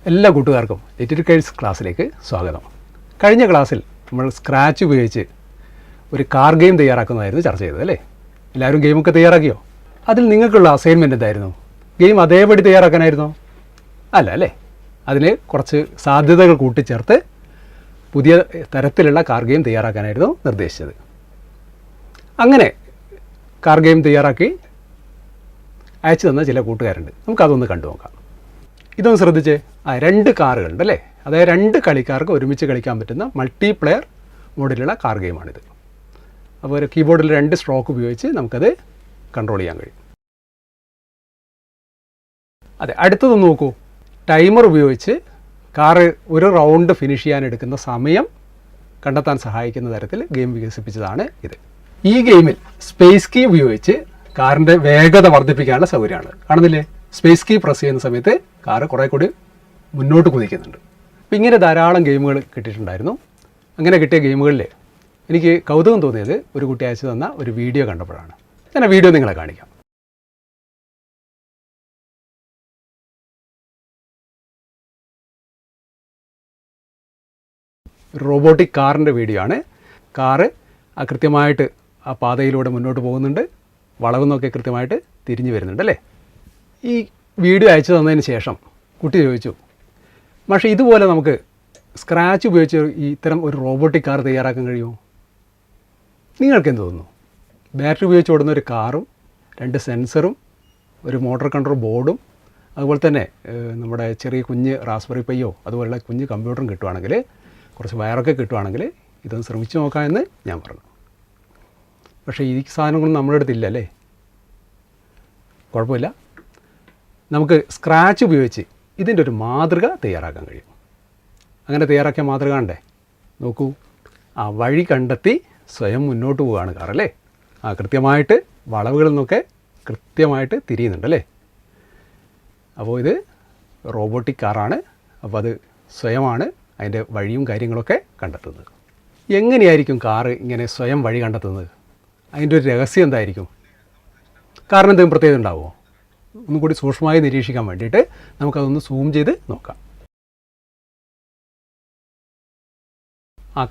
എല്ലാ കൂട്ടുകാർക്കും little Kites ക്ലാസ്സിലേക്ക് സ്വാഗതം. കഴിഞ്ഞ ക്ലാസ്സിൽ നമ്മൾ സ്ക്രാച്ച് ഉപയോഗിച്ച് ഒരു കാർ ഗെയിം തയ്യാറാക്കുന്നതായിരുന്നു ചർച്ച ചെയ്തത് അല്ലേ? എല്ലാവരും ഗെയിമൊക്കെ തയ്യാറാക്കിയോ? അതിൽ നിങ്ങൾക്കുള്ള അസൈൻമെൻറ്റ് എന്തായിരുന്നു? ഗെയിം അതേപടി തയ്യാറാക്കാനായിരുന്നോ? അല്ല അല്ലേ? അതിന് കുറച്ച് സാധ്യതകൾ കൂട്ടിച്ചേർത്ത് പുതിയ തരത്തിലുള്ള കാർ ഗെയിം തയ്യാറാക്കാനായിരുന്നു നിർദ്ദേശിച്ചത്. അങ്ങനെ കാർ ഗെയിം തയ്യാറാക്കി അയച്ചു തന്ന ചില കൂട്ടുകാരുണ്ട്. നമുക്കതൊന്ന് കണ്ടു നോക്കാം. ഇതൊന്ന് ശ്രദ്ധിച്ചേ. രണ്ട് കാറുകളുണ്ട് അല്ലേ? അതായത് രണ്ട് കളിക്കാർക്ക് ഒരുമിച്ച് കളിക്കാൻ പറ്റുന്ന മൾട്ടിപ്ലെയർ മോഡിലുള്ള കാർ ഗെയിമാണിത്. അപ്പോൾ ഒരു കീബോർഡിൽ 2 സ്ട്രോക്ക് ഉപയോഗിച്ച് നമുക്കത് കൺട്രോൾ ചെയ്യാൻ കഴിയും. അതെ, അടുത്തതൊന്ന് നോക്കൂ. ടൈമർ ഉപയോഗിച്ച് കാറ് ഒരു റൗണ്ട് ഫിനിഷ് ചെയ്യാൻ എടുക്കുന്ന സമയം കണ്ടെത്താൻ സഹായിക്കുന്ന തരത്തിൽ ഗെയിം വികസിപ്പിച്ചതാണ് ഇത്. ഈ ഗെയിമിൽ സ്പേസ് കീ ഉപയോഗിച്ച് കാറിൻ്റെ വേഗത വർദ്ധിപ്പിക്കാനുള്ള സൗകര്യമാണ്. കാണുന്നില്ലേ? സ്പേസ് കീ പ്രസ് ചെയ്യുന്ന സമയത്ത് കാറ് കുറേ കൂടി മുന്നോട്ട് കുതിക്കുന്നുണ്ട്. അപ്പം ഇങ്ങനെ ധാരാളം ഗെയിമുകൾ കിട്ടിയിട്ടുണ്ടായിരുന്നു. അങ്ങനെ കിട്ടിയ ഗെയിമുകളിൽ എനിക്ക് കൗതുകം തോന്നിയത് ഒരു കുട്ടി അയച്ചു തന്ന ഒരു വീഡിയോ കണ്ടപ്പോഴാണ്. ഞാൻ ആ വീഡിയോ നിങ്ങളെ കാണിക്കാം. റോബോട്ടിക് കാറിൻ്റെ വീഡിയോ ആണ്. കാറ് കൃത്യമായിട്ട് ആ പാതയിലൂടെ മുന്നോട്ട് പോകുന്നുണ്ട്. വളവുന്നൊക്കെ കൃത്യമായിട്ട് തിരിഞ്ഞു വരുന്നുണ്ട് അല്ലേ? ഈ വീഡിയോ അയച്ചു തന്നതിന് ശേഷം കുട്ടി ചോദിച്ചു, പക്ഷേ ഇതുപോലെ നമുക്ക് സ്ക്രാച്ച് ഉപയോഗിച്ച് ഇത്തരം ഒരു റോബോട്ടിക് കാർ തയ്യാറാക്കാൻ കഴിയുമോ? നിങ്ങൾക്ക് എന്ത് തോന്നുന്നു? ബാറ്ററി ഉപയോഗിച്ച് ഓടുന്ന ഒരു കാറും 2 സെൻസറും ഒരു മോട്ടോർ കൺട്രോൾ ബോർഡും അതുപോലെ തന്നെ നമ്മുടെ ചെറിയ കുഞ്ഞ് റാസ്ബെറി പൈയോ അതുപോലുള്ള കുഞ്ഞ് കമ്പ്യൂട്ടറും കിട്ടുവാണെങ്കിൽ, കുറച്ച് വയറൊക്കെ കിട്ടുവാണെങ്കിൽ ഇതൊന്ന് ശ്രമിച്ചു നോക്കാമെന്ന് ഞാൻ പറഞ്ഞു. പക്ഷേ ഈ സാധനങ്ങളൊന്നും നമ്മുടെ അടുത്തില്ല അല്ലേ? കുഴപ്പമില്ല, നമുക്ക് സ്ക്രാച്ച് ഉപയോഗിച്ച് ഇതിൻ്റെ ഒരു മാതൃക തയ്യാറാക്കാൻ കഴിയും. അങ്ങനെ തയ്യാറാക്കിയ മാതൃക കണ്ടേ? നോക്കൂ, ആ വഴി കണ്ടെത്തി സ്വയം മുന്നോട്ട് പോവുകയാണ് കാറല്ലേ? കൃത്യമായിട്ട് വളവുകളിൽ നിന്നൊക്കെ കൃത്യമായിട്ട് തിരിയുന്നുണ്ടല്ലേ? അപ്പോൾ ഇത് റോബോട്ടിക് കാറാണ്. അപ്പോൾ അത് സ്വയമാണ് അതിൻ്റെ വഴിയും കാര്യങ്ങളൊക്കെ കണ്ടെത്തുന്നത്. എങ്ങനെയായിരിക്കും കാറ് ഇങ്ങനെ സ്വയം വഴി കണ്ടെത്തുന്നത്? അതിൻ്റെ ഒരു രഹസ്യം എന്തായിരിക്കും? കാരണം എന്തെങ്കിലും പ്രത്യേകത ഉണ്ടാവുമോ? ഒന്നും കൂടി സൂക്ഷ്മമായി നിരീക്ഷിക്കാൻ വേണ്ടിയിട്ട് നമുക്കതൊന്ന് സൂം ചെയ്ത് നോക്കാം.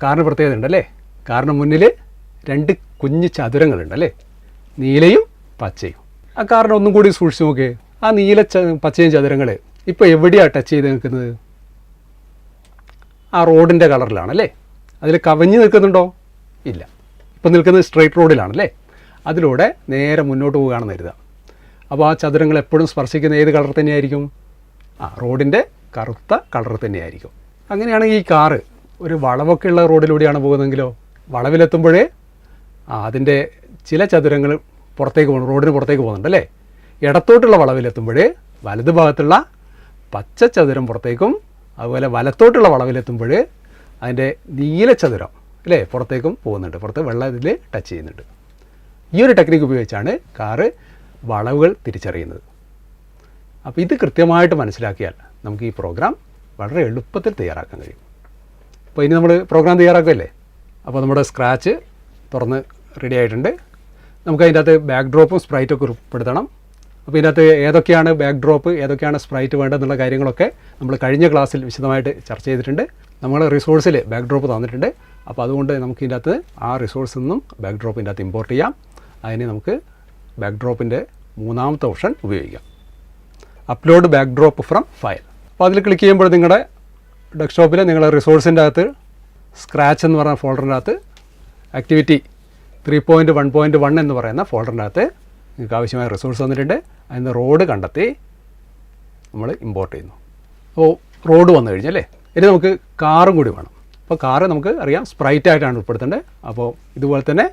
കാറിന് പ്രത്യേകത ഉണ്ടല്ലേ? കാറിന് മുന്നിൽ 2 കുഞ്ഞ് ചതുരങ്ങളുണ്ടല്ലേ? നീലയും പച്ചയും. ആ കാറിനെ ഒന്നും കൂടി സൂക്ഷിച്ച് നോക്കിയേ. ആ നീല പച്ചയും ചതുരങ്ങൾ ഇപ്പോൾ എവിടെയാണ് ടച്ച് ചെയ്ത് നിൽക്കുന്നത്? ആ റോഡിൻ്റെ കളറിലാണല്ലേ? അതിൽ കവഞ്ഞ് നിൽക്കുന്നുണ്ടോ? ഇല്ല. ഇപ്പം നിൽക്കുന്നത് സ്ട്രെയിറ്റ് റോഡിലാണല്ലേ? അതിലൂടെ നേരെ മുന്നോട്ട് പോവുകയാണെന്ന് കരുതുക. അപ്പോൾ ആ ചതുരങ്ങൾ എപ്പോഴും സ്പർശിക്കുന്ന ഏത് കളർ തന്നെയായിരിക്കും? റോഡിൻ്റെ കറുത്ത കളർ തന്നെയായിരിക്കും. അങ്ങനെയാണെങ്കിൽ ഈ കാറ് ഒരു വളവൊക്കെ ഉള്ള റോഡിലൂടെയാണ് പോകുന്നതെങ്കിലോ, വളവിലെത്തുമ്പോഴേ അതിൻ്റെ ചില ചതുരങ്ങൾ പുറത്തേക്ക് പോകുന്നു, റോഡിന് പുറത്തേക്ക് പോകുന്നുണ്ടല്ലേ? ഇടത്തോട്ടുള്ള വളവിലെത്തുമ്പോഴേ വലതു ഭാഗത്തുള്ള പച്ച ചതുരം പുറത്തേക്കും, അതുപോലെ വലത്തോട്ടുള്ള വളവിലെത്തുമ്പോൾ അതിൻ്റെ നീല ചതുരം അല്ലേ പുറത്തേക്കും പോകുന്നുണ്ട്. പുറത്ത് വെള്ളം ഇതിൽ ടച്ച് ചെയ്യുന്നുണ്ട്. ഈ ഒരു ടെക്നിക്ക് ഉപയോഗിച്ചാണ് കാറ് വളവുകൾ തിരിച്ചറിയുന്നത്. അപ്പോൾ ഇത് കൃത്യമായിട്ട് മനസ്സിലാക്കിയാൽ നമുക്ക് ഈ പ്രോഗ്രാം വളരെ എളുപ്പത്തിൽ തയ്യാറാക്കാൻ കഴിയും. അപ്പോൾ ഇനി നമ്മൾ പ്രോഗ്രാം തയ്യാറാക്കുകയല്ലേ? അപ്പോൾ നമ്മുടെ സ്ക്രാച്ച് തുറന്ന് റെഡി ആയിട്ടുണ്ട്. നമുക്ക് അതിൻ്റെ അകത്ത് ബാക്ക് ഡ്രോപ്പും സ്പ്രൈറ്റൊക്കെ ഉൾപ്പെടുത്തണം. അപ്പോൾ ഇതിൻ്റെ അകത്ത് ഏതൊക്കെയാണ് ബാക്ക് ഡ്രോപ്പ്, ഏതൊക്കെയാണ് സ്പ്രൈറ്റ് വേണ്ടതെന്നുള്ള കാര്യങ്ങളൊക്കെ നമ്മൾ കഴിഞ്ഞ ക്ലാസ്സിൽ വിശദമായിട്ട് ചർച്ച ചെയ്തിട്ടുണ്ട്. നമ്മൾ റിസോഴ്സിൽ ബാക്ക് ഡ്രോപ്പ് തന്നിട്ടുണ്ട്. അപ്പോൾ അതുകൊണ്ട് നമുക്ക് ഇതിൻ്റെ അകത്ത് ആ റിസോഴ്സിൽ നിന്നും ബാക്ക് ഡ്രോപ്പിൻ്റെ അകത്ത് ഇമ്പോർട്ട് ചെയ്യാം. അതിന് നമുക്ക് ബാക്ക് ഡ്രോപ്പിൻ്റെ 3ാമത്തെ ഓപ്ഷൻ ഉപയോഗിക്കാം, upload back drop from file. അപ്പോൾ അതിൽ ക്ലിക്ക് ചെയ്യുമ്പോൾ നിങ്ങളുടെ ഡെസ്ക്ടോപ്പിൽ നിങ്ങളുടെ റിസോഴ്സിൻ്റെ അകത്ത് സ്ക്രാച്ച് എന്ന് പറയുന്ന ഫോൾഡറിൻ്റെ അകത്ത് ആക്ടിവിറ്റി 3.1.1 എന്ന് പറയുന്ന ഫോൾഡറിൻ്റെ അകത്ത് നിങ്ങൾക്ക് ആവശ്യമായ റിസോഴ്സ് വന്നിട്ടുണ്ട്. അതിന് റോഡ് കണ്ടെത്തി നമ്മൾ ഇമ്പോർട്ട് ചെയ്യുന്നു. അപ്പോൾ റോഡ് വന്നു കഴിഞ്ഞല്ലേ? ഇനി നമുക്ക് കാറും കൂടി വേണം. അപ്പോൾ കാറ് നമുക്ക് അറിയാം സ്പ്രൈറ്റ് ആയിട്ടാണ് ഉൾപ്പെടുത്തേണ്ടത്. അപ്പോൾ ഇതുപോലെ തന്നെ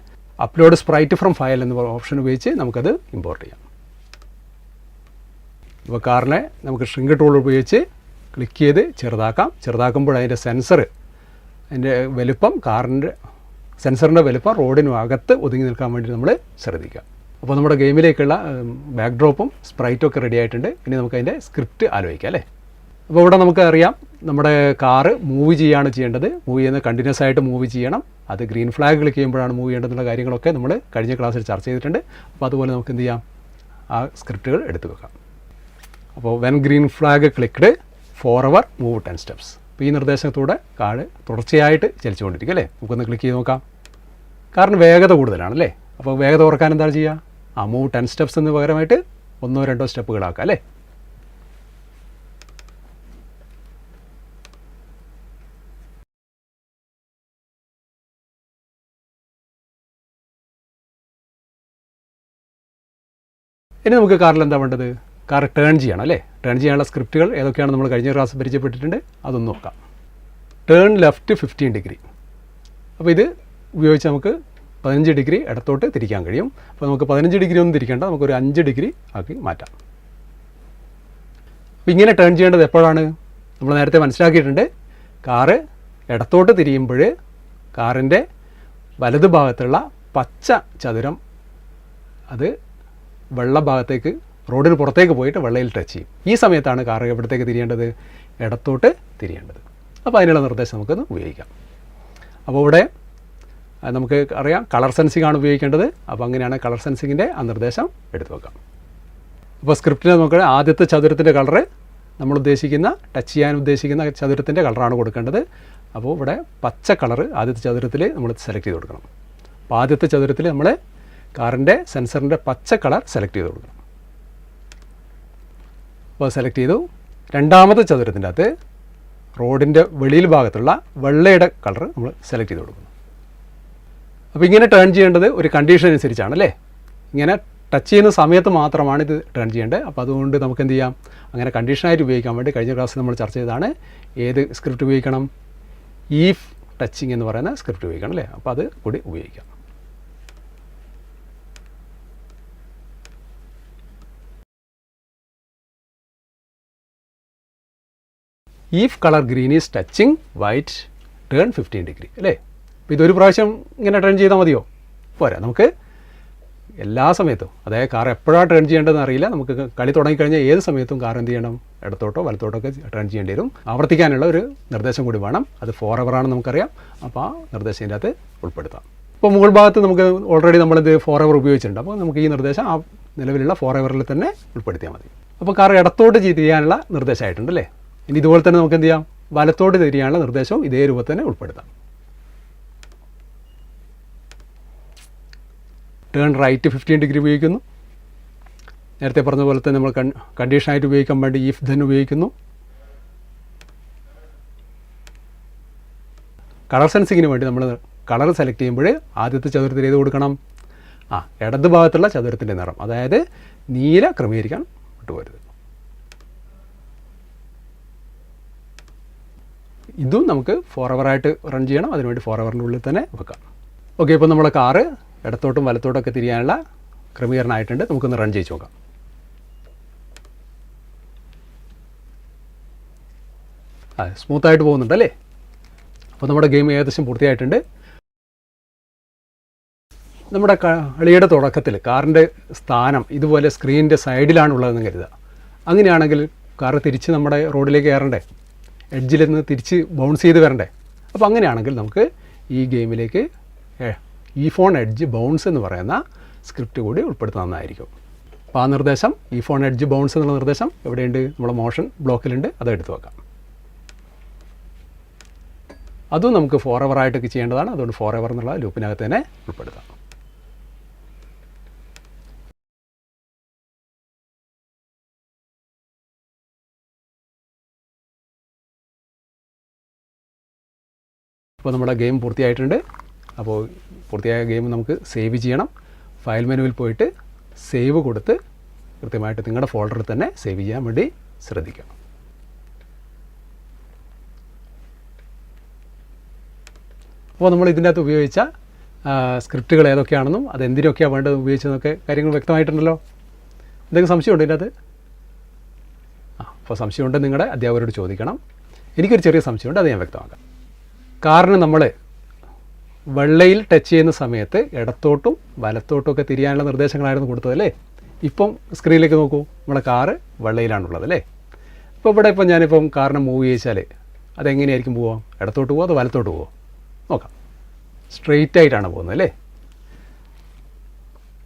അപ്ലോഡ് സ്പ്രൈറ്റ് ഫ്രം ഫയൽ എന്ന ഓപ്ഷൻ ഉപയോഗിച്ച് നമുക്കത് ഇമ്പോർട്ട് ചെയ്യാം. അപ്പോൾ കാറിനെ നമുക്ക് ഷ്രിങ്ക് ടൂൾ ഉപയോഗിച്ച് ക്ലിക്ക് ചെയ്ത് ചെറുതാക്കാം. ചെറുതാക്കുമ്പോൾ അതിൻ്റെ സെൻസർ, അതിൻ്റെ വലുപ്പം, കാറിൻ്റെ സെൻസറിൻ്റെ വലുപ്പം റോഡിനും അകത്ത് ഒതുങ്ങി നിൽക്കാൻ വേണ്ടി നമ്മൾ ശ്രദ്ധിക്കുക. അപ്പോൾ നമ്മുടെ ഗെയിമിലേക്കുള്ള ബാക്ക് ഡ്രോപ്പും സ്പ്രൈറ്റും ഒക്കെ റെഡി ആയിട്ടുണ്ട്. ഇനി നമുക്ക് അതിൻ്റെ സ്ക്രിപ്റ്റ് ആലോചിക്കാം അല്ലേ? അപ്പോൾ ഇവിടെ നമുക്ക് അറിയാം നമ്മുടെ കാറ് മൂവ് ചെയ്യുകയാണ് ചെയ്യേണ്ടത്. മൂവ് ചെയ്യുന്നത് കണ്ടിന്യൂസ് ആയിട്ട് മൂവ് ചെയ്യണം. അത് ഗ്രീൻ ഫ്ലാഗ് ക്ലിക്ക് ചെയ്യുമ്പോഴാണ് മൂവ് ചെയ്യേണ്ടതെന്നുള്ള കാര്യങ്ങളൊക്കെ നമ്മൾ കഴിഞ്ഞ ക്ലാസ്സിൽ ചർച്ച ചെയ്തിട്ടുണ്ട്. അപ്പോൾ അതുപോലെ നമുക്ക് എന്ത് ചെയ്യാം? ആ സ്ക്രിപ്റ്റുകൾ എടുത്തു വെക്കാം. അപ്പോൾ when green flag clicked forever move 10 steps. അപ്പോൾ ഈ നിർദ്ദേശത്തോടെ കാർ തുടർച്ചയായിട്ട് ചലിച്ചുകൊണ്ടിരിക്കും അല്ലേ. നമുക്കൊന്ന് ക്ലിക്ക് ചെയ്ത് നോക്കാം. കാറിന് വേഗത കൂടുതലാണല്ലേ. അപ്പോൾ വേഗത കുറക്കാൻ എന്താണ് ചെയ്യുക? മൂവ് 10 സ്റ്റെപ്സ് എന്ന് പകരമായിട്ട് 1-2 സ്റ്റെപ്പുകളാക്കാം അല്ലേ. ഇനി നമുക്ക് കാറിൽ എന്താ വേണ്ടത്? കാർ ടേൺ ചെയ്യണം അല്ലേ. ടേൺ ചെയ്യാനുള്ള സ്ക്രിപ്റ്റുകൾ ഏതൊക്കെയാണ് നമ്മൾ കഴിഞ്ഞ ക്ലാസ് പരിചയപ്പെട്ടിട്ടുണ്ട്, അതൊന്ന് നോക്കാം. Turn left 15 degree. അപ്പോൾ ഇത് ഉപയോഗിച്ച് നമുക്ക് 15 ഡിഗ്രി ഇടത്തോട്ട് തിരിക്കാൻ കഴിയും. അപ്പോൾ നമുക്ക് 15 ഡിഗ്രി ഒന്നും തിരിക്കേണ്ട, നമുക്കൊരു 5 ഡിഗ്രി ആക്കി മാറ്റാം. അപ്പോൾ ഇങ്ങനെ ടേൺ ചെയ്യേണ്ടത് എപ്പോഴാണ്? നമ്മൾ നേരത്തെ മനസ്സിലാക്കിയിട്ടുണ്ട്. കാറ് ഇടത്തോട്ട് തിരിയുമ്പോൾ കാറിൻ്റെ വലത് ഭാഗത്തുള്ള പച്ച ചതുരം അത് വെള്ള ഭാഗത്തേക്ക്, റോഡിന് പുറത്തേക്ക് പോയിട്ട് വെള്ളയിൽ ടച്ച് ചെയ്യും. ഈ സമയത്താണ് കാർ എവിടത്തേക്ക് തിരിയേണ്ടത്? ഇടത്തോട്ട് തിരിയേണ്ടത്. അപ്പോൾ അതിനുള്ള നിർദ്ദേശം നമുക്കൊന്ന് ഉപയോഗിക്കാം. അപ്പോൾ ഇവിടെ നമുക്ക് അറിയാം കളർ സെൻസിംഗ് ആണ് ഉപയോഗിക്കേണ്ടത്. അപ്പോൾ അങ്ങനെയാണ് കളർ സെൻസിങ്ങിൻ്റെ ആ നിർദ്ദേശം എടുത്തു വെക്കാം. അപ്പോൾ സ്ക്രിപ്റ്റിൽ നമുക്ക് ആദ്യത്തെ ചതുരത്തിൻ്റെ കളറ് നമ്മൾ ഉദ്ദേശിക്കുന്ന ടച്ച് ചെയ്യാൻ ഉദ്ദേശിക്കുന്ന ചതുരത്തിൻ്റെ കളറാണ് കൊടുക്കേണ്ടത്. അപ്പോൾ ഇവിടെ പച്ച കളറ് ആദ്യത്തെ ചതുരത്തിൽ നമ്മൾ സെലക്ട് ചെയ്ത് കൊടുക്കണം. അപ്പോൾ ആദ്യത്തെ ചതുരത്തിൽ നമ്മൾ കാറിൻ്റെ സെൻസറിൻ്റെ പച്ച കളർ സെലക്ട് ചെയ്ത് കൊടുക്കണം. അപ്പോൾ സെലക്ട് ചെയ്തു. രണ്ടാമത്തെ ചതുരത്തിൻ്റെ അകത്ത് റോഡിൻ്റെ വെളിയിൽ ഭാഗത്തുള്ള വെള്ളയുടെ കളർ നമ്മൾ സെലക്ട് ചെയ്ത് കൊടുക്കുന്നു. അപ്പോൾ ഇങ്ങനെ ടേൺ ചെയ്യേണ്ടത് ഒരു കണ്ടീഷൻ അനുസരിച്ചാണ് അല്ലേ. ഇങ്ങനെ ടച്ച് ചെയ്യുന്ന സമയത്ത് മാത്രമാണ് ഇത് ടേൺ ചെയ്യേണ്ടത്. അപ്പോൾ അതുകൊണ്ട് നമുക്ക് എന്ത് ചെയ്യാം? അങ്ങനെ കണ്ടീഷനായിട്ട് ഉപയോഗിക്കാൻ വേണ്ടി കഴിഞ്ഞ ക്ലാസ്സിൽ നമ്മൾ ചർച്ച ചെയ്തതാണ്. ഏത് സ്ക്രിപ്റ്റ് ഉപയോഗിക്കണം? ഈഫ് ടച്ചിങ് എന്ന് പറയുന്ന സ്ക്രിപ്റ്റ് ഉപയോഗിക്കണം അല്ലേ. അപ്പോൾ അത് കൂടി ഉപയോഗിക്കാം. If colour green is touching white turn 15 degree അല്ലേ. അപ്പോൾ ഇതൊരു പ്രാവശ്യം ഇങ്ങനെ ടേൺ ചെയ്താൽ മതിയോ? പോരാ. നമുക്ക് എല്ലാ സമയത്തും, അതായത് കാർ എപ്പോഴാണ് ടേൺ ചെയ്യേണ്ടതെന്ന് അറിയില്ല. നമുക്ക് കളി തുടങ്ങിക്കഴിഞ്ഞാൽ ഏത് സമയത്തും കാർ എന്ത് ചെയ്യണം? ഇടത്തോട്ടോ വലത്തോട്ടോ ഒക്കെ ടേൺ ചെയ്യേണ്ടി വരും. ആവർത്തിക്കാനുള്ള ഒരു നിർദ്ദേശം കൂടി വേണം. അത് ഫോർഎവർ ആണെന്ന് നമുക്കറിയാം. അപ്പോൾ ആ നിർദ്ദേശം ഇതിൻ്റെ അകത്ത് ഉൾപ്പെടുത്താം. ഇപ്പോൾ മുകൾ ഭാഗത്ത് നമുക്ക് ഓൾറെഡി നമ്മളിത് ഫോർഎവർ ഉപയോഗിച്ചിട്ടുണ്ട്. അപ്പോൾ നമുക്ക് ഈ നിർദ്ദേശം ആ നിലവിലുള്ള ഫോർഎവറിൽ തന്നെ ഉൾപ്പെടുത്തിയാൽ മതി. അപ്പോൾ കാർ ഇടത്തോട്ട് തിരിയാനുള്ള നിർദ്ദേശമായിട്ടുണ്ട് അല്ലേ. ഇനി ഇതുപോലെ തന്നെ നമുക്ക് എന്ത് ചെയ്യാം? വലത്തോട്ട് തിരിയാനുള്ള നിർദ്ദേശവും ഇതേ രൂപത്തിൽ തന്നെ ഉൾപ്പെടുത്താം. ടേൺ റൈറ്റ് 15 ഡിഗ്രി ഉപയോഗിക്കുന്നു. നേരത്തെ പറഞ്ഞ പോലെ തന്നെ നമ്മൾ കണ്ടീഷനായിട്ട് ഉപയോഗിക്കാൻ വേണ്ടി ഇഫ് ദെൻ ഉപയോഗിക്കുന്നു. കളർ സെൻസിങ്ങിന് വേണ്ടി നമ്മൾ കളർ സെലക്ട് ചെയ്യുമ്പോൾ ആദ്യത്തെ ചതുരത്തിൽ ഏത് കൊടുക്കണം? ഇടത് ഭാഗത്തുള്ള ചതുരത്തിൻ്റെ നിറം, അതായത് നീല ക്രമീകരിക്കാൻ വിട്ടുപോരുത്. ഇതും നമുക്ക് ഫോർഎവറായിട്ട് റൺ ചെയ്യണം. അതിനുവേണ്ടി ഫോർഎവറിൻ്റെ ഉള്ളിൽ തന്നെ വെക്കാം. ഓക്കെ, ഇപ്പോൾ നമ്മുടെ കാറ് ഇടത്തോട്ടും വലത്തോട്ടൊക്കെ തിരിയാനുള്ള ക്രമീകരണമായിട്ടുണ്ട്. നമുക്കൊന്ന് റൺ ചെയ്ത് നോക്കാം. സ്മൂത്തായിട്ട് പോകുന്നുണ്ടല്ലേ. അപ്പോൾ നമ്മുടെ ഗെയിം ഏകദേശം പൂർത്തിയായിട്ടുണ്ട്. നമ്മുടെ കളിയുടെ തുടക്കത്തിൽ കാറിൻ്റെ സ്ഥാനം ഇതുപോലെ സ്ക്രീനിൻ്റെ സൈഡിലാണുള്ളതെന്ന് കരുതുക. അങ്ങനെയാണെങ്കിൽ കാറ് തിരിച്ച് നമ്മുടെ റോഡിലേക്ക് കയറണ്ടേ? എഡ്ജിൽ നിന്ന് തിരിച്ച് ബൗൺസ് ചെയ്ത് വരണ്ടേ? അപ്പോൾ അങ്ങനെയാണെങ്കിൽ നമുക്ക് ഈ ഗെയിമിലേക്ക് ഈ ഫോൺ എഡ്ജ് ബൗൺസ് എന്ന് പറയുന്ന സ്ക്രിപ്റ്റ് കൂടി ഉൾപ്പെടുത്തുന്നതായിരിക്കും. അപ്പോൾ ആ നിർദ്ദേശം ഈ ഫോൺ എഡ്ജ് ബൗൺസ് എന്നുള്ള നിർദ്ദേശം എവിടെയുണ്ട്? നമ്മുടെ മോഷൻ ബ്ലോക്കിലുണ്ട്. അത് എടുത്തു വെക്കാം. അതും നമുക്ക് ഫോർഎവറായിട്ടൊക്കെ ചെയ്യേണ്ടതാണ്. അതുകൊണ്ട് ഫോർഎവർ എന്നുള്ള ലൂപ്പിനകത്ത് തന്നെ ഉൾപ്പെടുത്താം. ഇപ്പോൾ നമ്മുടെ ഗെയിം പൂർത്തിയായിട്ടുണ്ട്. അപ്പോൾ പൂർത്തിയായ ഗെയിം നമുക്ക് സേവ് ചെയ്യണം. ഫയൽ മെനുവിൽ പോയിട്ട് സേവ് കൊടുത്ത് കൃത്യമായിട്ട് നിങ്ങളുടെ ഫോൾഡറിൽ തന്നെ സേവ് ചെയ്യാൻ വേണ്ടി ശ്രദ്ധിക്കുക. അപ്പോൾ നമ്മൾ ഇതിൻ്റെ അകത്ത് ഉപയോഗിച്ച സ്ക്രിപ്റ്റുകൾ ഏതൊക്കെയാണെന്നും അതെന്തിനൊക്കെയാണ് വേണ്ടത് ഉപയോഗിച്ചതെന്നൊക്കെ കാര്യങ്ങൾ വ്യക്തമായിട്ടുണ്ടല്ലോ. എന്തെങ്കിലും സംശയമുണ്ടോ ഇതിൻ്റെ അകത്ത്? അപ്പോൾ സംശയമുണ്ടെങ്കിൽ നിങ്ങളുടെ അധ്യാപകരോട് ചോദിക്കണം. എനിക്കൊരു ചെറിയ സംശയമുണ്ട്, അത് ഞാൻ വ്യക്തമാക്കാം. കാറിന് നമ്മൾ വെള്ളയിൽ ടച്ച് ചെയ്യുന്ന സമയത്ത് ഇടത്തോട്ടും വലത്തോട്ടും ഒക്കെ തിരിയാനുള്ള നിർദ്ദേശങ്ങളായിരുന്നു കൊടുത്തതല്ലേ. ഇപ്പം സ്ക്രീനിലേക്ക് നോക്കൂ, നമ്മുടെ കാറ് വെള്ളയിലാണുള്ളത് അല്ലേ. ഇപ്പോൾ ഇവിടെ ഇപ്പം ഞാനിപ്പം കാറിനെ മൂവ് ചെയ്യിച്ചാൽ അതെങ്ങനെയായിരിക്കും പോവാം? ഇടത്തോട്ട് പോവോ അതോ വലത്തോട്ട് പോവോ? നോക്കാം. സ്ട്രെയിറ്റ് ആയിട്ടാണ് പോകുന്നത് അല്ലേ.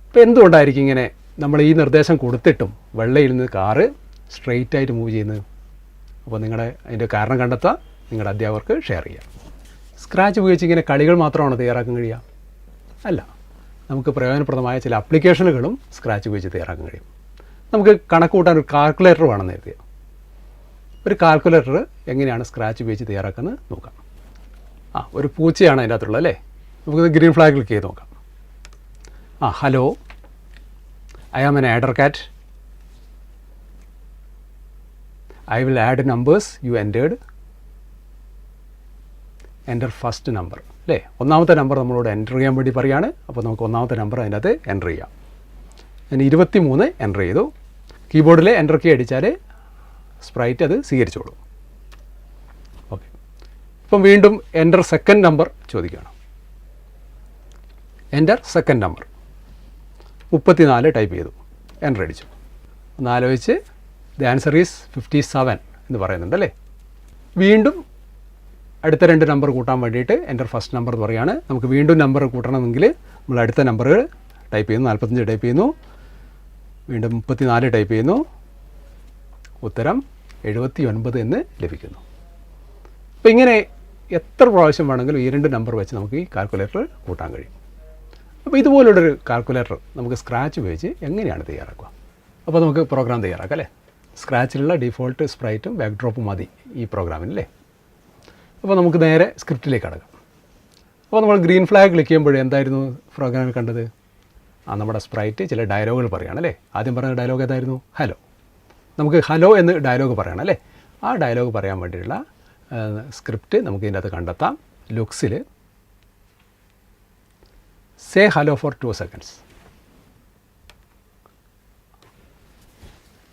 ഇപ്പോൾ എന്തുകൊണ്ടായിരിക്കും ഇങ്ങനെ നമ്മൾ ഈ നിർദ്ദേശം കൊടുത്തിട്ടും വെള്ളയിൽ നിന്ന് കാറ് സ്ട്രെയിറ്റ് ആയിട്ട് മൂവ് ചെയ്യുന്നത്? അപ്പോൾ അതിൻ്റെ കാരണം കണ്ടെത്തുക, നിങ്ങളുടെ അധ്യാപകർക്ക് ഷെയർ ചെയ്യുക. സ്ക്രാച്ച് ഉപയോഗിച്ച് ഇങ്ങനെ കളികൾ മാത്രമാണോ തയ്യാറാക്കാൻ കഴിയുക? അല്ല, നമുക്ക് പ്രയോജനപ്രദമായ ചില ആപ്ലിക്കേഷനുകളും സ്ക്രാച്ച് ഉപയോഗിച്ച് തയ്യാറാക്കാൻ കഴിയും. നമുക്ക് കണക്ക് കൂട്ടാൻ ഒരു കാൽക്കുലേറ്റർ വേണമെന്ന് കരുതുക. ഒരു കാൽക്കുലേറ്റർ എങ്ങനെയാണ് സ്ക്രാച്ച് ഉപയോഗിച്ച് തയ്യാറാക്കുന്നത് നോക്കാം. ഒരു പൂച്ചയാണ് അതിൻ്റെ അകത്തുള്ളത് അല്ലേ. നമുക്കിത് ഗ്രീൻ ഫ്ലാഗ് ക്ലിക്ക് ചെയ്ത് നോക്കാം. Hello, I am an adder cat. I will add numbers you entered. Enter first number. അല്ലേ, ഒന്നാമത്തെ നമ്പർ നമ്മളോട് എൻ്റർ ചെയ്യാൻ വേണ്ടി പറയുകയാണ്. അപ്പോൾ നമുക്ക് ഒന്നാമത്തെ നമ്പർ അതിൻ്റെ അകത്ത് എൻ്റർ ചെയ്യാം. ഞാൻ 23 എൻ്റർ ചെയ്തു. കീബോർഡിൽ എൻ്റർ കീ അടിച്ചാൽ സ്പ്രൈറ്റ് അത് സ്വീകരിച്ചോളൂ. ഓക്കെ, ഇപ്പം വീണ്ടും എൻ്റർ സെക്കൻഡ് നമ്പർ ചോദിക്കുകയാണ്. എൻ്റർ സെക്കൻഡ് നമ്പർ 34 ടൈപ്പ് ചെയ്തു, എൻ്റർ അടിച്ചു. ഒന്ന് ആലോചിച്ച് ദി ആൻസർ ഈസ് 57 എന്ന് പറയുന്നുണ്ട് അല്ലേ. വീണ്ടും അടുത്ത 2 നമ്പർ കൂട്ടാൻ വേണ്ടിയിട്ട് എൻ്റർ ഫസ്റ്റ് നമ്പർ എന്ന് പറയുകയാണ്. നമുക്ക് വീണ്ടും നമ്പർ കൂട്ടണമെങ്കിൽ നമ്മൾ അടുത്ത നമ്പറുകൾ ടൈപ്പ് ചെയ്യുന്നു. 45 ടൈപ്പ് ചെയ്യുന്നു, വീണ്ടും 34 ടൈപ്പ് ചെയ്യുന്നു, ഉത്തരം 79 എന്ന് ലഭിക്കുന്നു. അപ്പോൾ ഇങ്ങനെ എത്ര പ്രാവശ്യം വേണമെങ്കിലും ഈ 2 നമ്പർ വെച്ച് നമുക്ക് ഈ കാൽക്കുലേറ്റർ കൂട്ടാൻ കഴിയും. അപ്പോൾ ഇതുപോലുള്ളൊരു കാൽക്കുലേറ്റർ നമുക്ക് സ്ക്രാച്ച് ഉപയോഗിച്ച് എങ്ങനെയാണ് തയ്യാറാക്കുക? അപ്പോൾ നമുക്ക് പ്രോഗ്രാം തയ്യാറാക്കാം അല്ലേ. സ്ക്രാച്ചിലുള്ള ഡിഫോൾട്ട് സ്പ്രൈറ്റും ബാക്ക്ഡ്രോപ്പും മതി ഈ പ്രോഗ്രാമിനല്ലേ. അപ്പോൾ നമുക്ക് നേരെ സ്ക്രിപ്റ്റിലേക്ക് കടക്കാം. അപ്പോൾ നമ്മൾ ഗ്രീൻ ഫ്ലാഗ് ക്ലിക്ക് ചെയ്യുമ്പോൾ എന്തായിരുന്നു പ്രോഗ്രാമിൽ കണ്ടത്? നമ്മുടെ സ്പ്രൈറ്റ് ചില ഡയലോഗുകൾ പറയുകയാണ് അല്ലേ. ആദ്യം പറഞ്ഞ ഡയലോഗ് ഏതായിരുന്നു? ഹലോ. നമുക്ക് ഹലോ എന്ന് ഡയലോഗ് പറയണം അല്ലേ. ആ ഡയലോഗ് പറയാൻ വേണ്ടിയിട്ടുള്ള സ്ക്രിപ്റ്റ് നമുക്ക് ഇതിൻ്റെ അകത്ത് കണ്ടെത്താം. ലുക്സിൽ സേ ഹലോ ഫോർ 2 seconds.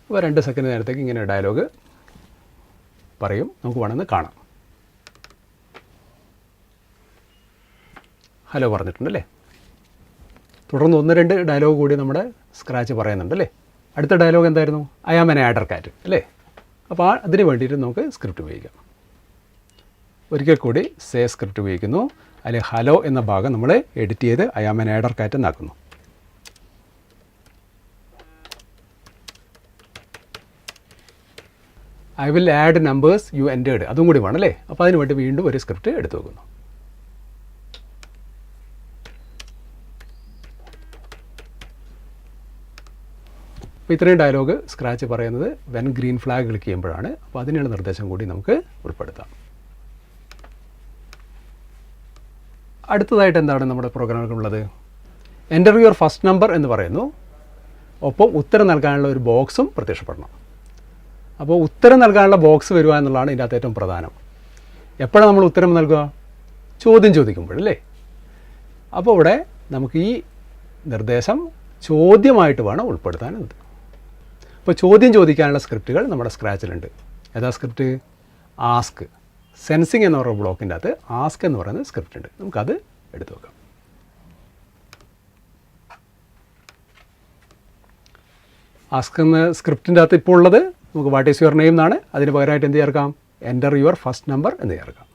അപ്പോൾ 2 സെക്കൻഡ് നേരത്തേക്ക് ഇങ്ങനെ ഡയലോഗ് പറയും. നമുക്ക് വേണമെന്ന് കാണാം. ഹലോ പറഞ്ഞിട്ടുണ്ടല്ലേ. തുടർന്ന് 1-2 ഡയലോഗ് കൂടി നമ്മുടെ സ്ക്രാച്ച് പറയുന്നുണ്ടല്ലേ. അടുത്ത ഡയലോഗ് എന്തായിരുന്നു? ഐ ആം എൻ ആഡർ കാറ്റ് അല്ലേ. അപ്പോൾ അതിന് വേണ്ടിയിട്ട് നമുക്ക് സ്ക്രിപ്റ്റ് ഉപയോഗിക്കാം. ഒരിക്കൽ കൂടി സേ സ്ക്രിപ്റ്റ് ഉപയോഗിക്കുന്നു. അതിൽ ഹലോ എന്ന ഭാഗം നമ്മൾ എഡിറ്റ് ചെയ്ത് I am an adder cat എന്നാക്കുന്നു. I will add numbers you entered അതും കൂടി വേണം അല്ലേ. അപ്പോൾ അതിന് വേണ്ടി വീണ്ടും ഒരു സ്ക്രിപ്റ്റ് എടുത്തു വെക്കുന്നു. അപ്പോൾ ഇത്രയും ഡയലോഗ് സ്ക്രാച്ച് പറയുന്നത് വെൻ ഗ്രീൻ ഫ്ലാഗ് ക്ലിക്ക് ചെയ്യുമ്പോഴാണ്. അപ്പോൾ അതിനുള്ള നിർദ്ദേശം കൂടി നമുക്ക് ഉൾപ്പെടുത്താം. അടുത്തതായിട്ട് എന്താണ് നമ്മുടെ പ്രോഗ്രാമിലുള്ളത്? എൻ്റർ യുവർ ഫസ്റ്റ് നമ്പർ എന്ന് പറയുന്നു. ഒപ്പം ഉത്തരം നൽകാനുള്ള ഒരു ബോക്സും പ്രത്യക്ഷപ്പെടണം. അപ്പോൾ ഉത്തരം നൽകാനുള്ള ബോക്സ് വരിക എന്നുള്ളതാണ് ഇതിൻ്റെ അകത്ത് ഏറ്റവും പ്രധാനം. എപ്പോഴാണ് നമ്മൾ ഉത്തരം നൽകുക? ചോദ്യം ചോദിക്കുമ്പോഴല്ലേ. അപ്പോൾ ഇവിടെ നമുക്ക് ഈ നിർദ്ദേശം ചോദ്യമായിട്ട് വേണം ഉൾപ്പെടുത്താനുള്ളത്. അപ്പോൾ ചോദ്യം ചോദിക്കാനുള്ള സ്ക്രിപ്റ്റുകൾ നമ്മുടെ സ്ക്രാച്ചിലുണ്ട്. ഏതാ സ്ക്രിപ്റ്റ്? ആസ്ക്. സെൻസിങ് എന്ന് പറയുന്ന ബ്ലോക്കിൻ്റെ അകത്ത് ആസ്ക് എന്ന് പറയുന്ന സ്ക്രിപ്റ്റ് ഉണ്ട്. നമുക്കത് എടുത്തു വെക്കാം. ആസ്ക് എന്ന സ്ക്രിപ്റ്റിൻ്റെ അകത്ത് ഇപ്പോൾ ഉള്ളത് നമുക്ക് വാട്ട് ഈസ് യുവർ നെയിം എന്നാണ്. അതിന് പകരമായിട്ട് എന്ത് ചേർക്കാം? എൻ്റർ യുവർ ഫസ്റ്റ് നമ്പർ എന്ന് ചേർക്കാം.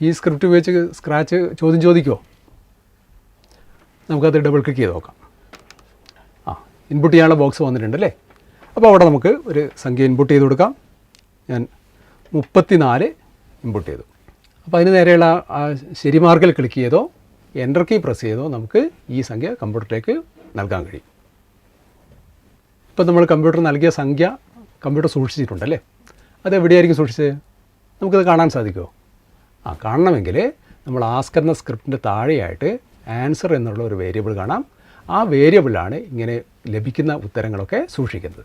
ഈ സ്ക്രിപ്റ്റ് ഉപയോഗിച്ച് സ്ക്രാച്ച് ചോദ്യം ചോദിക്കുമോ? നമുക്കത് ഡബിൾ ക്ലിക്ക് ചെയ്ത് നോക്കാം. ഇൻപുട്ട് ചെയ്യാനുള്ള ബോക്സ് വന്നിട്ടുണ്ടല്ലേ. അപ്പോൾ അവിടെ നമുക്ക് ഒരു സംഖ്യ ഇൻപുട്ട് ചെയ്ത് കൊടുക്കാം. ഞാൻ 34 ഇൻപുട്ട് ചെയ്തു. അപ്പോൾ അതിന് നേരെയുള്ള ശരി മാർക്കിൽ ക്ലിക്ക് ചെയ്തോ എൻ്റർ കീ പ്രസ് ചെയ്തോ നമുക്ക് ഈ സംഖ്യ കമ്പ്യൂട്ടറിലേക്ക് നൽകാൻ കഴിയും. ഇപ്പം നമ്മൾ കമ്പ്യൂട്ടർ നൽകിയ സംഖ്യ കമ്പ്യൂട്ടർ സൂക്ഷിച്ചിട്ടുണ്ടല്ലേ. അത് എവിടെയായിരിക്കും സൂക്ഷിച്ചത്? നമുക്കത് കാണാൻ സാധിക്കുമോ? കാണണമെങ്കിൽ നമ്മൾ ആസ്ക് എന്ന സ്ക്രിപ്റ്റിൻ്റെ താഴെയായിട്ട് ആൻസർ എന്നുള്ള ഒരു വേരിയബിൾ കാണാം. ആ വേരിയബിളാണ് ഇങ്ങനെ ലഭിക്കുന്ന ഉത്തരങ്ങളൊക്കെ സൂക്ഷിക്കുന്നത്.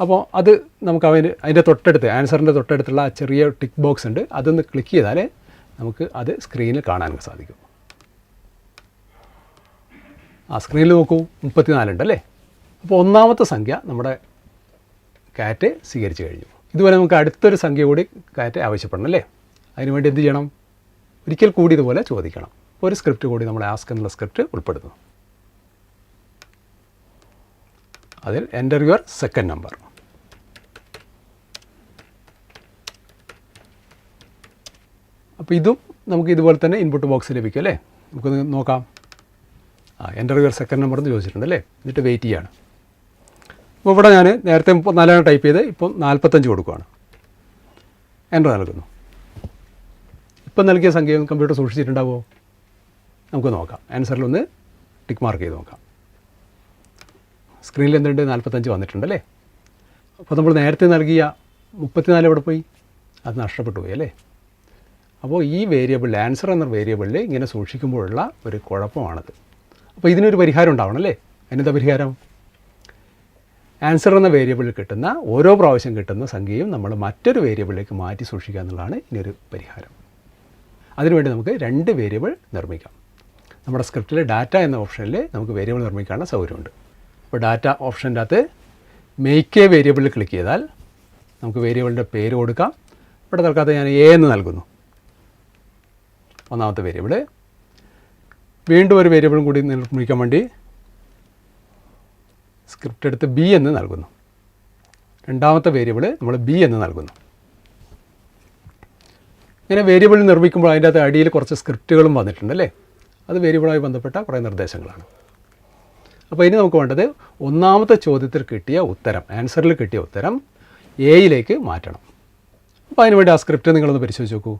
അപ്പോൾ അത് നമുക്ക് അതിൻ്റെ തൊട്ടടുത്ത് ആൻസറിൻ്റെ തൊട്ടടുത്തുള്ള ആ ചെറിയ ടിക്ക് ബോക്സ് ഉണ്ട്. അതൊന്ന് ക്ലിക്ക് ചെയ്താൽ നമുക്ക് അത് സ്ക്രീനിൽ കാണാൻ സാധിക്കും. സ്ക്രീനിൽ നോക്കൂ, 34 ഉണ്ടല്ലേ. അപ്പോൾ ഒന്നാമത്തെ സംഖ്യ നമ്മുടെ കാറ്റ് സ്വീകരിച്ചു കഴിഞ്ഞു. ഇതുപോലെ നമുക്ക് അടുത്തൊരു സംഖ്യ കൂടി കാറ്റ് ആവശ്യപ്പെടണം അല്ലേ. അതിനുവേണ്ടി എന്ത് ചെയ്യണം? ഒരിക്കൽ കൂടി ഇതുപോലെ ചോദിക്കണം. ഒരു സ്ക്രിപ്റ്റ് കൂടി നമ്മൾ ആസ്ക് എന്നുള്ള സ്ക്രിപ്റ്റ് ഉൾപ്പെടുന്നു. അതിൽ എൻ്റർ യുവർ സെക്കൻഡ് നമ്പർ. അപ്പോൾ ഇതും നമുക്ക് ഇതുപോലെ തന്നെ ഇൻപുട്ട് ബോക്സ് ലഭിക്കും അല്ലേ. നമുക്കൊന്ന് നോക്കാം. എൻ്റർ യുവർ സെക്കൻഡ് നമ്പർ എന്ന് ചോദിച്ചിട്ടുണ്ട് അല്ലേ. എന്നിട്ട് വെയിറ്റ് ചെയ്യാണ്. അപ്പോൾ ഇവിടെ ഞാൻ നേരത്തെ 34 ടൈപ്പ് ചെയ്ത് ഇപ്പം 45 കൊടുക്കുകയാണ്. എൻ്റർ നൽകുന്നു. ഇപ്പം നൽകിയ സംഖ്യ കമ്പ്യൂട്ടർ സൂക്ഷിച്ചിട്ടുണ്ടാവുമോ? നമുക്ക് നോക്കാം. ആൻസറിലൊന്ന് ടിക്ക് മാർക്ക് ചെയ്ത് നോക്കാം. സ്ക്രീനിൽ എന്തുണ്ട്? 45 വന്നിട്ടുണ്ടല്ലേ. അപ്പോൾ നമ്മൾ നേരത്തെ നൽകിയ 34 എവിടെ പോയി? അത് നഷ്ടപ്പെട്ടു പോയി അല്ലേ. അപ്പോൾ ഈ വേരിയബിളിൽ, ആൻസർ എന്ന വേരിയബിളിൽ ഇങ്ങനെ സൂക്ഷിക്കുമ്പോഴുള്ള ഒരു കുഴപ്പമാണത്. അപ്പോൾ ഇതിനൊരു പരിഹാരം ഉണ്ടാവണം അല്ലേ. അതിനെന്താ പരിഹാരം? ആൻസർ എന്ന വേരിയബിളിൽ കിട്ടുന്ന ഓരോ പ്രാവശ്യം കിട്ടുന്ന സംഖ്യയും നമ്മൾ മറ്റൊരു വേരിയബിളിലേക്ക് മാറ്റി സൂക്ഷിക്കുക എന്നുള്ളതാണ് ഇതിനൊരു പരിഹാരം. അതിനുവേണ്ടി നമുക്ക് 2 വേരിയബിൾ നിർമ്മിക്കാം. നമ്മുടെ സ്ക്രിപ്റ്റിൽ ഡാറ്റ എന്ന ഓപ്ഷനിൽ നമുക്ക് വേരിയബിൾ നിർമ്മിക്കാനുള്ള സൗകര്യമുണ്ട്. അപ്പോൾ ഡാറ്റ ഓപ്ഷൻ്റെ അകത്ത് മേക്ക് എ വേരിയബിളിൽ ക്ലിക്ക് ചെയ്താൽ നമുക്ക് വേരിയബിളിൻ്റെ പേര് കൊടുക്കാം. ഇവിടെ തൽക്കാലത്ത് ഞാൻ എ എന്ന് നൽകുന്നു, ഒന്നാമത്തെ വേരിയബിൾ. വീണ്ടും ഒരു വേരിയബിളും കൂടി നിർമ്മിക്കാൻ വേണ്ടി സ്ക്രിപ്റ്റ് എടുത്ത് ബി എന്ന് നൽകുന്നു. രണ്ടാമത്തെ വേരിയബിൾ നമ്മൾ ബി എന്ന് നൽകുന്നു. ഇങ്ങനെ വേരിയബിൾ നിർമ്മിക്കുമ്പോൾ അതിൻ്റെ അകത്ത് അടിയിൽ കുറച്ച് സ്ക്രിപ്റ്റുകളും വന്നിട്ടുണ്ടല്ലേ. അത് വേരിയബിളുമായി ബന്ധപ്പെട്ട കുറേ നിർദ്ദേശങ്ങളാണ്. അപ്പോൾ ഇനി നമുക്ക് വേണ്ടത് ഒന്നാമത്തെ ചോദ്യത്തിൽ കിട്ടിയ ഉത്തരം, ആൻസറിൽ കിട്ടിയ ഉത്തരം എയിലേക്ക് മാറ്റണം. അപ്പോൾ അതിനുവേണ്ടി ആ സ്ക്രിപ്റ്റ് നിങ്ങളൊന്ന് പരിശോധിച്ച് നോക്കൂ.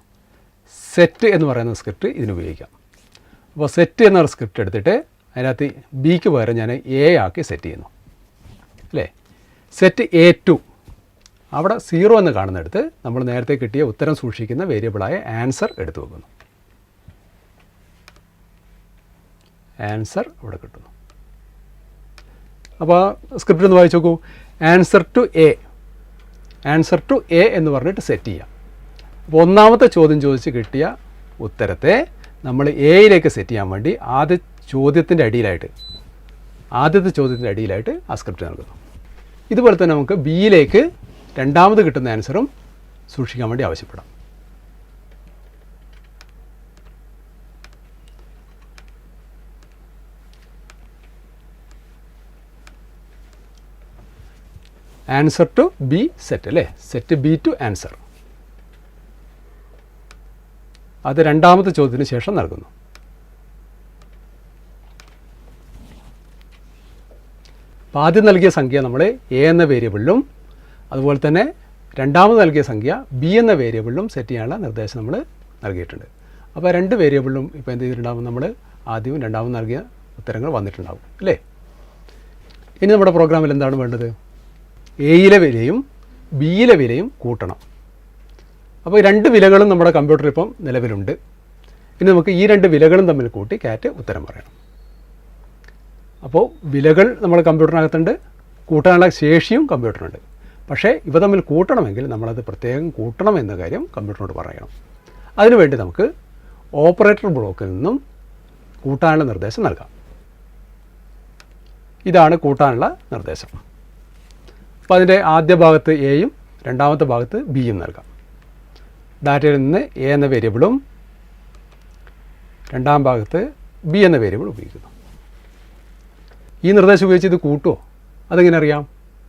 സെറ്റ് എന്ന് പറയുന്ന സ്ക്രിപ്റ്റ് ഇതിന് ഉപയോഗിക്കാം. അപ്പോൾ സെറ്റ് എന്ന സ്ക്രിപ്റ്റ് എടുത്തിട്ട് അതിനകത്ത് ബിക്ക് പകരം ഞാൻ എ ആക്കി സെറ്റ് ചെയ്യുന്നു അല്ലേ. സെറ്റ് A2 അവിടെ 0 എന്ന് കാണുന്നിടത്ത് നമ്മൾ നേരത്തെ കിട്ടിയ ഉത്തരം സൂക്ഷിക്കുന്ന വേരിയബിളായ ആൻസർ എടുത്തു വെക്കുന്നു. ആൻസർ ഇവിടെ കിട്ടുന്നു. അപ്പോൾ സ്ക്രിപ്റ്റ് ഒന്ന് വായിച്ച് നോക്കൂ. ആൻസർ ടു എ എന്ന് പറഞ്ഞിട്ട് സെറ്റ് ചെയ്യാം. അപ്പോൾ ഒന്നാമത്തെ ചോദ്യം ചോദിച്ച് കിട്ടിയ ഉത്തരത്തെ നമ്മൾ എയിലേക്ക് സെറ്റ് ചെയ്യാൻ വേണ്ടി ആദ്യത്തെ ചോദ്യത്തിൻ്റെ അടിയിലായിട്ട് ആ സ്ക്രിപ്റ്റ് നൽകുന്നു. ഇതുപോലെ തന്നെ നമുക്ക് ബിയിലേക്ക് രണ്ടാമത് കിട്ടുന്ന ആൻസറും സൂക്ഷിക്കാൻ വേണ്ടി ആവശ്യപ്പെടാം. ആൻസർ ടു ബി സെറ്റ് അല്ലേ. സെറ്റ് ബി ടു ആൻസർ അത് രണ്ടാമത്തെ ചോദ്യത്തിന് ശേഷം നൽകുന്നു. അപ്പോൾ ആദ്യം നൽകിയ സംഖ്യ നമ്മൾ എ എന്ന വേരിയബിളിലും അതുപോലെ തന്നെ രണ്ടാമത് നൽകിയ സംഖ്യ ബി എന്ന വേരിയബിളിലും സെറ്റ് ചെയ്യാനുള്ള നിർദ്ദേശം നമ്മൾ നൽകിയിട്ടുണ്ട്. അപ്പോൾ 2 വേരിയബിളിലും ഇപ്പോൾ എന്ത് ചെയ്തിട്ടുണ്ടാകും? നമ്മൾ ആദ്യവും രണ്ടാമതും നൽകിയ ഉത്തരങ്ങൾ വന്നിട്ടുണ്ടാകും അല്ലേ. ഇനി നമ്മുടെ പ്രോഗ്രാമിൽ എന്താണ് വേണ്ടത്? എയിലെ വിലയും ബിയിലെ വിലയും കൂട്ടണം. അപ്പോൾ 2 വിലകളും നമ്മുടെ കമ്പ്യൂട്ടറിൽ ഇപ്പം നിലവിലുണ്ട്. ഇനി നമുക്ക് ഈ 2 വിലകളും തമ്മിൽ കൂട്ടി കാറ്റ് ഉത്തരം പറയണം. അപ്പോൾ വിലകൾ നമ്മുടെ കമ്പ്യൂട്ടറിനകത്തുണ്ട്, കൂട്ടാനുള്ള ശേഷിയും കമ്പ്യൂട്ടറിനുണ്ട്. പക്ഷേ ഇവ തമ്മിൽ കൂട്ടണമെങ്കിൽ നമ്മളത് പ്രത്യേകം കൂട്ടണം എന്ന കാര്യം കമ്പ്യൂട്ടറിനോട് പറയണം. അതിനുവേണ്ടി നമുക്ക് ഓപ്പറേറ്റർ ബ്ലോക്കിൽ നിന്നും കൂട്ടാനുള്ള നിർദ്ദേശം നൽകാം. ഇതാണ് കൂട്ടാനുള്ള നിർദ്ദേശം. അപ്പോൾ അതിൻ്റെ ആദ്യ ഭാഗത്ത് എയും രണ്ടാമത്തെ ഭാഗത്ത് ബിയും നൽകാം. ഡാറ്റയിൽ നിന്ന് എ എന്ന വേരിയബിളും രണ്ടാം ഭാഗത്ത് ബി എന്ന വേരിയബിൾ ഉപയോഗിക്കുന്നു. ഈ നിർദ്ദേശം ഉപയോഗിച്ച് ഇത് കൂട്ടുമോ? അതെങ്ങനെ അറിയാം?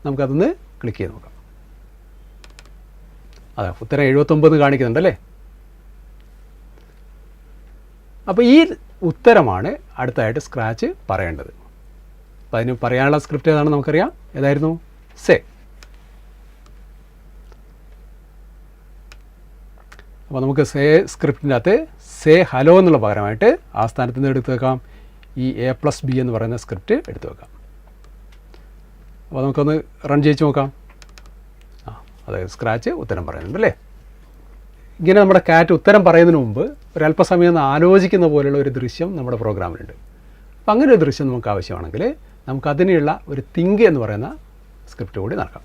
നമുക്കതൊന്ന് ക്ലിക്ക് ചെയ്ത് നോക്കാം. അതെ, ഉത്തരം 79 കാണിക്കുന്നുണ്ടല്ലേ. അപ്പോൾ ഈ ഉത്തരമാണ് അടുത്തായിട്ട് സ്ക്രാച്ച് പറയേണ്ടത്. അപ്പോൾ അതിന് പറയാനുള്ള സ്ക്രിപ്റ്റ് ഏതാണെന്ന് നമുക്കറിയാം. ഏതായിരുന്നു? സേ. അപ്പോൾ നമുക്ക് സേ സ്ക്രിപ്റ്റിൻ്റെ അകത്ത് സേ ഹലോ എന്നുള്ള പകരമായിട്ട് ആ സ്ഥാനത്ത് നിന്ന് എടുത്ത് വെക്കാം. ഈ A+B എന്ന് പറയുന്ന സ്ക്രിപ്റ്റ് എടുത്തു വെക്കാം. അപ്പോൾ നമുക്കൊന്ന് റൺ ചെയ്ത് നോക്കാം. അതായത് സ്ക്രാച്ച് ഉത്തരം പറയുന്നുണ്ടല്ലേ. ഇങ്ങനെ നമ്മുടെ കാറ്റ് ഉത്തരം പറയുന്നതിന് മുമ്പ് ഒരല്പസമയം ഒന്ന് ആലോചിക്കുന്ന പോലെയുള്ള ഒരു ദൃശ്യം നമ്മുടെ പ്രോഗ്രാമിലുണ്ട്. അപ്പോൾ അങ്ങനെ ഒരു ദൃശ്യം നമുക്ക് ആവശ്യമാണെങ്കിൽ നമുക്കതിനുള്ള ഒരു തിങ്ക് എന്ന് പറയുന്ന സ്ക്രിപ്റ്റ് കൂടി നൽകാം.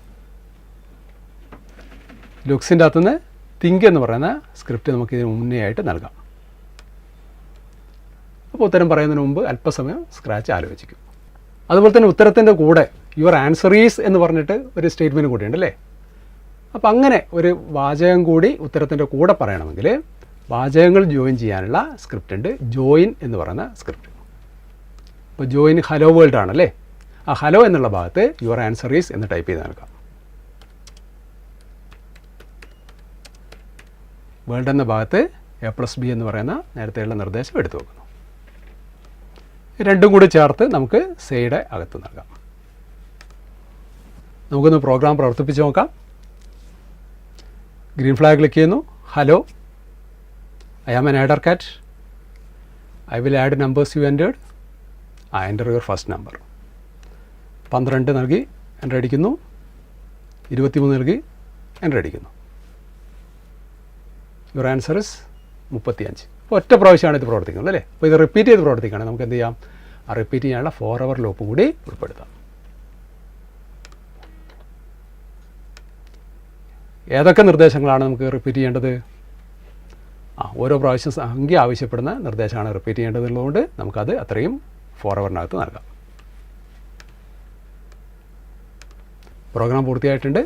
ലുക്സിൻ്റെ അകത്തുനിന്ന് തിങ്ക് എന്ന് പറയുന്ന സ്ക്രിപ്റ്റ് നമുക്ക് ഇതിന് മുന്നേ ആയിട്ട് നൽകാം. അപ്പോൾ ഉത്തരം പറയുന്നതിന് മുമ്പ് അല്പസമയം സ്ക്രാച്ച് ആലോചിക്കും. അതുപോലെ തന്നെ ഉത്തരത്തിൻ്റെ കൂടെ യുവർ ആൻസർ ഈസ് എന്ന് പറഞ്ഞിട്ട് ഒരു സ്റ്റേറ്റ്മെൻറ്റ് കൂടി ഉണ്ടല്ലേ. അപ്പോൾ അങ്ങനെ ഒരു വാചകം കൂടി ഉത്തരത്തിൻ്റെ കൂടെ പറയണമെങ്കിൽ വാചകങ്ങൾ ജോയിൻ ചെയ്യാനുള്ള സ്ക്രിപ്റ്റ് ഉണ്ട്. ജോയിൻ എന്ന് പറയുന്ന സ്ക്രിപ്റ്റ്. അപ്പോൾ ജോയിൻ ഹലോ വേൾഡ് ആണല്ലേ. ആ ഹലോ എന്നുള്ള ഭാഗത്ത് യുവർ ആൻസർ ഈസ് എന്ന് ടൈപ്പ് ചെയ്ത് നൽകാം. വേൾഡ് എന്ന ഭാഗത്ത് A+B എന്ന് പറയുന്ന നേരത്തെയുള്ള നിർദ്ദേശം എടുത്തു വെക്കുന്നു. രണ്ടും കൂടി ചേർത്ത് നമുക്ക് സേയുടെ അകത്ത് നൽകാം. നമുക്കൊന്ന് പ്രോഗ്രാം പ്രവർത്തിപ്പിച്ച് നോക്കാം. ഗ്രീൻ ഫ്ലാഗ് ക്ലിക്ക് ചെയ്യുന്നു. Hello, I am an adder cat. I will add numbers you entered. Enter your first number. 12 നൽകി എൻ്റർ അടിക്കുന്നു. 23 നൽകി എൻ്റർ അടിക്കുന്നു. Your answer is 35. അപ്പോൾ ഒറ്റ പ്രാവശ്യമാണ് ഇത് പ്രവർത്തിക്കുന്നത് അല്ലേ. അപ്പോൾ ഇത് റിപ്പീറ്റ് ചെയ്ത് പ്രവർത്തിക്കുകയാണ്. നമുക്ക് എന്ത് ചെയ്യാം, ആ റിപ്പീറ്റ് ചെയ്യാനുള്ള 4 hour ലൂപ്പ് കൂടി ഉൾപ്പെടുത്താം. ഏതൊക്കെ നിർദ്ദേശങ്ങളാണ് നമുക്ക് റിപ്പീറ്റ് ചെയ്യേണ്ടത്? ഓരോ പ്രാവശ്യം സംഖ്യ ആവശ്യപ്പെടുന്ന നിർദ്ദേശമാണ് റിപ്പീറ്റ് ചെയ്യേണ്ടതുള്ളതുകൊണ്ട് നമുക്കത് അത്രയും 4 hourനകത്ത് നൽകാം. പ്രോഗ്രാം പൂർത്തിയായിട്ടുണ്ട്.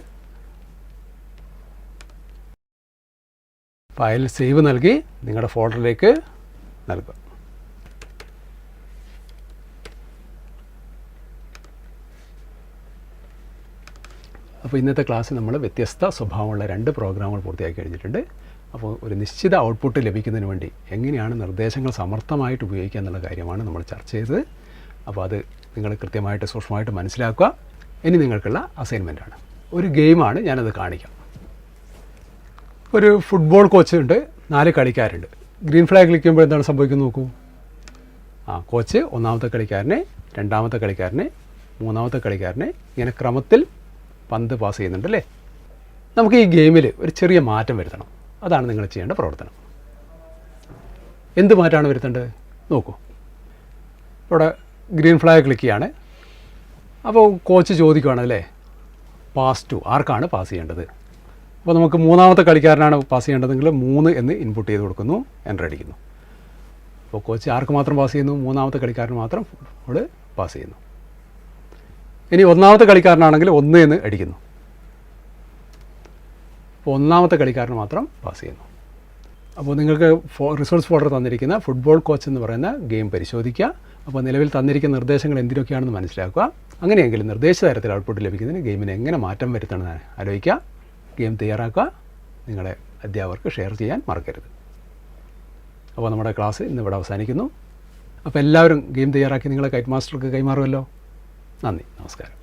ഫയൽ സേവ് നൽകി നിങ്ങളുടെ ഫോൾഡറിലേക്ക് നൽകുക. അപ്പോൾ ഇന്നത്തെ ക്ലാസ്സിൽ നമ്മൾ വ്യത്യസ്ത സ്വഭാവമുള്ള 2 പ്രോഗ്രാമുകൾ പൂർത്തിയാക്കി കഴിഞ്ഞിട്ടുണ്ട്. അപ്പോൾ ഒരു നിശ്ചിത ഔട്ട്പുട്ട് ലഭിക്കുന്നതിന് വേണ്ടി എങ്ങനെയാണ് നിർദ്ദേശങ്ങൾ സമർത്ഥമായിട്ട് ഉപയോഗിക്കുക എന്നുള്ള കാര്യമാണ് നമ്മൾ ചർച്ച ചെയ്തത്. അപ്പോൾ അത് നിങ്ങൾ കൃത്യമായിട്ട് സൂക്ഷ്മമായിട്ട് മനസ്സിലാക്കുക. ഇനി നിങ്ങൾക്കുള്ള അസൈൻമെൻറ്റാണ്, ഒരു ഗെയിമാണ്, ഞാനത് കാണിക്കാം. ഒരു ഫുട്ബോൾ കോച്ച് ഉണ്ട്, 4 കളിക്കാരുണ്ട്. ഗ്രീൻ ഫ്ലാഗ് ക്ലിക്ക് ചെയ്യുമ്പോൾ എന്താണ് സംഭവിക്കുന്നത് നോക്കൂ. കോച്ച് ഒന്നാമത്തെ കളിക്കാരനെ, രണ്ടാമത്തെ കളിക്കാരനെ, മൂന്നാമത്തെ കളിക്കാരനെ ഇങ്ങനെ ക്രമത്തിൽ പന്ത് പാസ് ചെയ്യുന്നുണ്ട് അല്ലേ. നമുക്ക് ഈ ഗെയിമിൽ ഒരു ചെറിയ മാറ്റം വരുത്തണം. അതാണ് നിങ്ങൾ ചെയ്യേണ്ട പ്രവർത്തനം. എന്ത് മാറ്റമാണ് വരുത്തേണ്ടത് നോക്കൂ. ഇവിടെ ഗ്രീൻ ഫ്ലാഗ് ക്ലിക്ക് ചെയ്യാണ്. അപ്പോൾ കോച്ച് ചോദിക്കുകയാണ് അല്ലേ, പാസ് ടു, ആർക്കാണ് പാസ് ചെയ്യേണ്ടത്? അപ്പോൾ നമുക്ക് മൂന്നാമത്തെ കളിക്കാരനാണ് പാസ് ചെയ്യേണ്ടതെങ്കിൽ 3 എന്ന് ഇൻപുട്ട് ചെയ്ത് കൊടുക്കുന്നു, എൻ്റർ അടിക്കുന്നു. അപ്പോൾ കോച്ച് ആർക്ക് മാത്രം പാസ് ചെയ്യുന്നു? മൂന്നാമത്തെ കളിക്കാരന് മാത്രം ഫുട്ബോൾ പാസ് ചെയ്യുന്നു. ഇനി ഒന്നാമത്തെ കളിക്കാരനാണെങ്കിൽ 1 എന്ന് അടിക്കുന്നു. അപ്പോൾ ഒന്നാമത്തെ കളിക്കാരന് മാത്രം പാസ് ചെയ്യുന്നു. അപ്പോൾ നിങ്ങൾക്ക് റിസോഴ്സ് ഫോൾഡർ തന്നിരിക്കുന്ന ഫുട്ബോൾ കോച്ച് എന്ന് പറയുന്ന ഗെയിം പരിശോധിക്കുക. അപ്പോൾ നിലവിൽ തന്നിരിക്കുന്ന നിർദ്ദേശങ്ങൾ എന്തിനൊക്കെയാണെന്ന് മനസ്സിലാക്കുക. അങ്ങനെയെങ്കിൽ നിർദ്ദേശ തരത്തിൽ ഔട്ട്പുട്ട് ലഭിക്കുന്നതിന് ഗെയിമിന് എങ്ങനെ മാറ്റം വരുത്തണമെന്ന് ആലോചിക്കുക. ഗെയിം തയ്യാറാക്കുക, നിങ്ങളുടെ അധ്യാപകർക്ക് ഷെയർ ചെയ്യാൻ മറക്കരുത്. അപ്പോൾ നമ്മുടെ ക്ലാസ് ഇന്നിവിടെ അവസാനിക്കുന്നു. അപ്പോൾ എല്ലാവരും ഗെയിം തയ്യാറാക്കി നിങ്ങളെ കൈറ്റ് മാസ്റ്റർക്ക് കൈമാറുമല്ലോ. നന്ദി, നമസ്കാരം.